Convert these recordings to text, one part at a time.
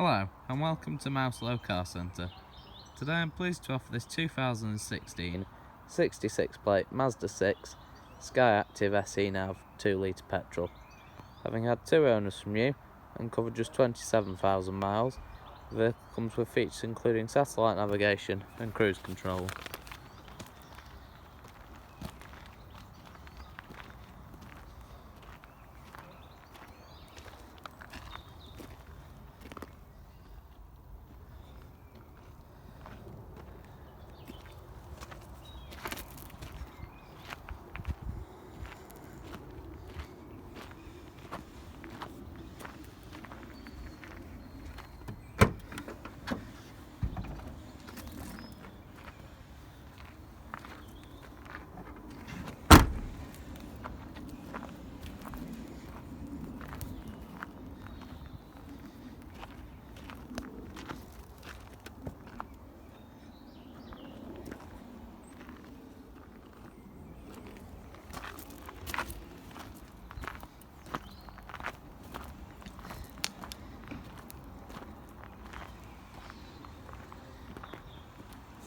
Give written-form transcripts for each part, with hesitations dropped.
Hello and welcome to Mouselow Car Centre. Today I'm pleased to offer this 2016 66 plate Mazda 6 SKYACTIV-G NAV 2 litre petrol. Having had 2 owners from you and covered just 27,000 miles, the vehicle comes with features including satellite navigation and cruise control.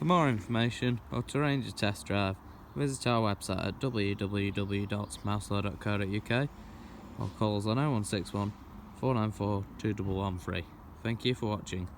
For more information or to arrange a test drive, visit our website at www.mouselow.co.uk or call us on 0161 494 2113. Thank you for watching.